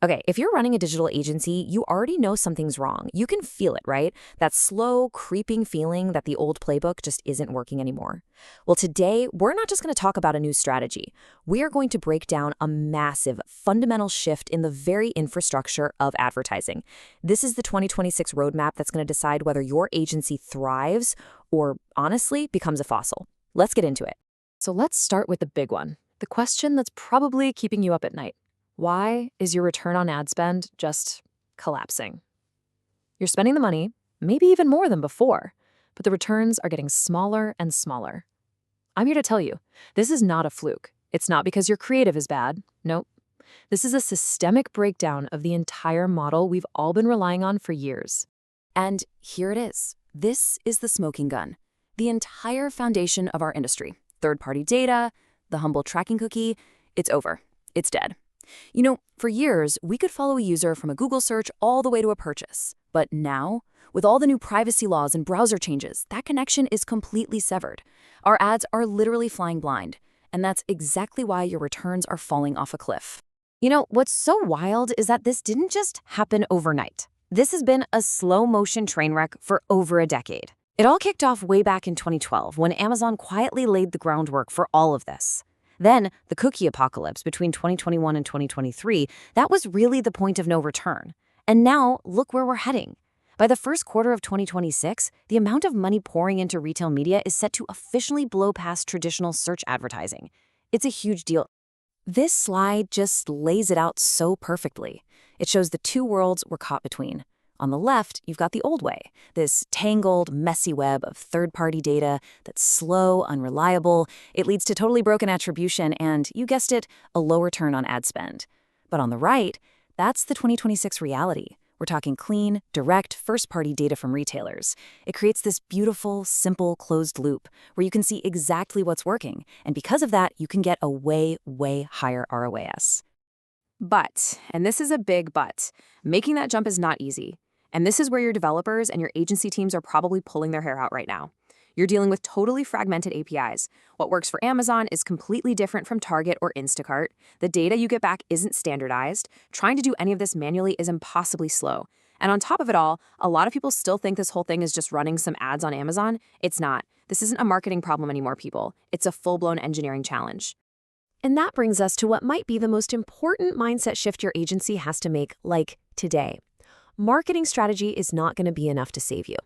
Okay, if you're running a digital agency, you already know something's wrong. You can feel it, right? That slow, creeping feeling that the old playbook just isn't working anymore. Well, today, we're not just going to talk about a new strategy. We are going to break down a massive, fundamental shift in the very infrastructure of advertising. This is the 2026 roadmap that's going to decide whether your agency thrives or, honestly, becomes a fossil. Let's get into it. So let's start with the big one, the question that's probably keeping you up at night. Why is your return on ad spend just collapsing? You're spending the money, maybe even more than before, but the returns are getting smaller and smaller. I'm here to tell you, this is not a fluke. It's not because your creative is bad. Nope. This is a systemic breakdown of the entire model we've all been relying on for years. And here it is. This is the smoking gun. The entire foundation of our industry. Third-party data, the humble tracking cookie, it's over. It's dead. You know, for years, we could follow a user from a Google search all the way to a purchase. But now, with all the new privacy laws and browser changes, that connection is completely severed. Our ads are literally flying blind, and that's exactly why your returns are falling off a cliff. You know, what's so wild is that this didn't just happen overnight. This has been a slow-motion train wreck for over a decade. It all kicked off way back in 2012 when Amazon quietly laid the groundwork for all of this. Then, the cookie apocalypse between 2021 and 2023, that was really the point of no return. And now, look where we're heading. By the first quarter of 2026, the amount of money pouring into retail media is set to officially blow past traditional search advertising. It's a huge deal. This slide just lays it out so perfectly. It shows the two worlds we're caught between. On the left, you've got the old way, this tangled, messy web of third-party data that's slow, unreliable. It leads to totally broken attribution and, you guessed it, a low return on ad spend. But on the right, that's the 2026 reality. We're talking clean, direct, first-party data from retailers. It creates this beautiful, simple, closed loop where you can see exactly what's working. And because of that, you can get a way, way higher ROAS. But, and this is a big but, making that jump is not easy. And this is where your developers and your agency teams are probably pulling their hair out right now. You're dealing with totally fragmented APIs. What works for Amazon is completely different from Target or Instacart. The data you get back isn't standardized. Trying to do any of this manually is impossibly slow. And on top of it all, a lot of people still think this whole thing is just running some ads on Amazon. It's not. This isn't a marketing problem anymore, people. It's a full-blown engineering challenge. And that brings us to what might be the most important mindset shift your agency has to make, like today. Marketing strategy is not going to be enough to save you.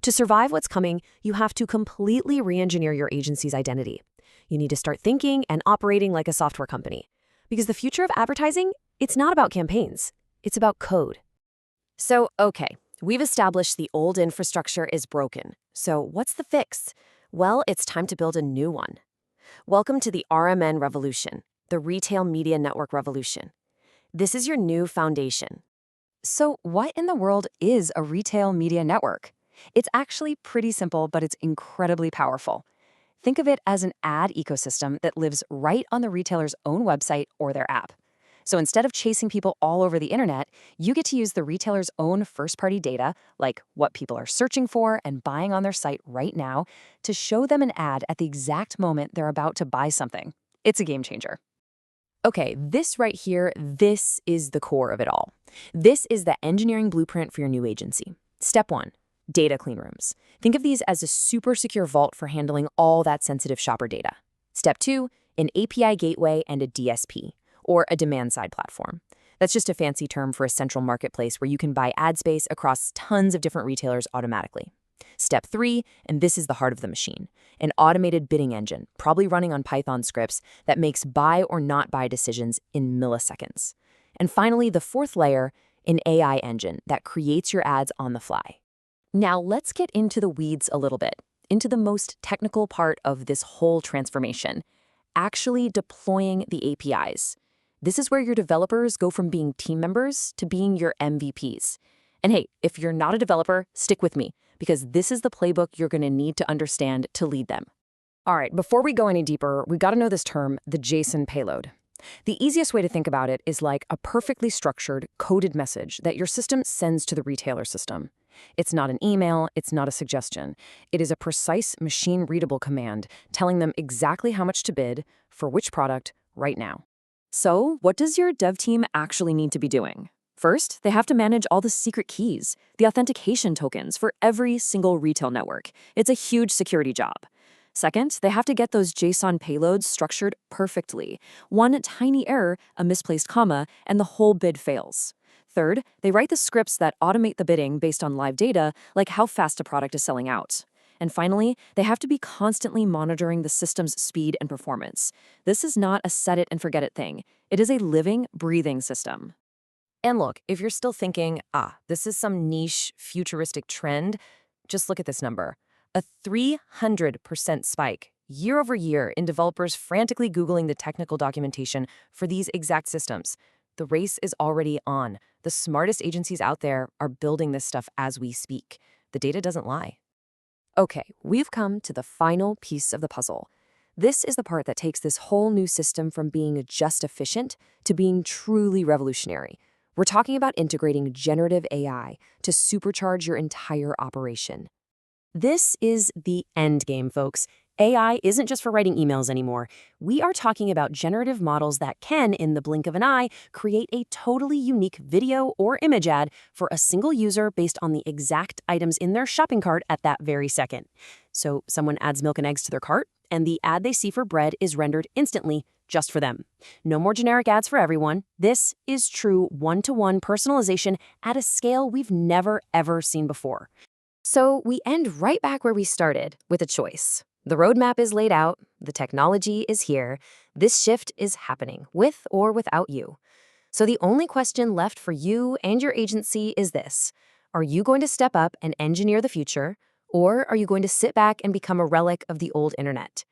To survive what's coming, you have to completely re-engineer your agency's identity. You need to start thinking and operating like a software company. Because the future of advertising, it's not about campaigns. It's about code. So, okay, we've established the old infrastructure is broken. So what's the fix? Well, it's time to build a new one. Welcome to the RMN revolution, the Retail Media Network revolution. This is your new foundation. So what in the world is a retail media network? It's actually pretty simple, but it's incredibly powerful. Think of it as an ad ecosystem that lives right on the retailer's own website or their app. So instead of chasing people all over the internet, you get to use the retailer's own first-party data, like what people are searching for and buying on their site right now, to show them an ad at the exact moment they're about to buy something. It's a game changer. Okay, this right here, this is the core of it all. This is the engineering blueprint for your new agency. Step 1, data clean rooms. Think of these as a super secure vault for handling all that sensitive shopper data. Step 2, an API gateway and a DSP, or a demand-side platform. That's just a fancy term for a central marketplace where you can buy ad space across tons of different retailers automatically. Step 3, and this is the heart of the machine, an automated bidding engine, probably running on Python scripts that makes buy or not buy decisions in milliseconds. And finally, the fourth layer, an AI engine that creates your ads on the fly. Now let's get into the weeds a little bit, into the most technical part of this whole transformation, actually deploying the APIs. This is where your developers go from being team members to being your MVPs. And hey, if you're not a developer, stick with me, because this is the playbook you're going to need to understand to lead them. All right, before we go any deeper, we got to know this term, the JSON payload. The easiest way to think about it is like a perfectly structured, coded message that your system sends to the retailer system. It's not an email, it's not a suggestion. It is a precise, machine-readable command telling them exactly how much to bid for which product right now. So, what does your dev team actually need to be doing? First, they have to manage all the secret keys, the authentication tokens for every single retail network. It's a huge security job. Second, they have to get those JSON payloads structured perfectly. One tiny error, a misplaced comma, and the whole bid fails. Third, they write the scripts that automate the bidding based on live data, like how fast a product is selling out. And finally, they have to be constantly monitoring the system's speed and performance. This is not a set it and forget it thing. It is a living, breathing system. And look, if you're still thinking, this is some niche, futuristic trend, just look at this number. A 300% spike year over year in developers frantically Googling the technical documentation for these exact systems. The race is already on. The smartest agencies out there are building this stuff as we speak. The data doesn't lie. Okay, we've come to the final piece of the puzzle. This is the part that takes this whole new system from being just efficient to being truly revolutionary. We're talking about integrating generative AI to supercharge your entire operation. This is the end game, folks. AI isn't just for writing emails anymore. We are talking about generative models that can, in the blink of an eye, create a totally unique video or image ad for a single user based on the exact items in their shopping cart at that very second. So someone adds milk and eggs to their cart, and the ad they see for bread is rendered instantly just for them. No more generic ads for everyone. This is true one-to-one personalization at a scale we've never, ever seen before. So we end right back where we started, with a choice. The roadmap is laid out, the technology is here, this shift is happening, with or without you. So the only question left for you and your agency is this: are you going to step up and engineer the future, or are you going to sit back and become a relic of the old internet?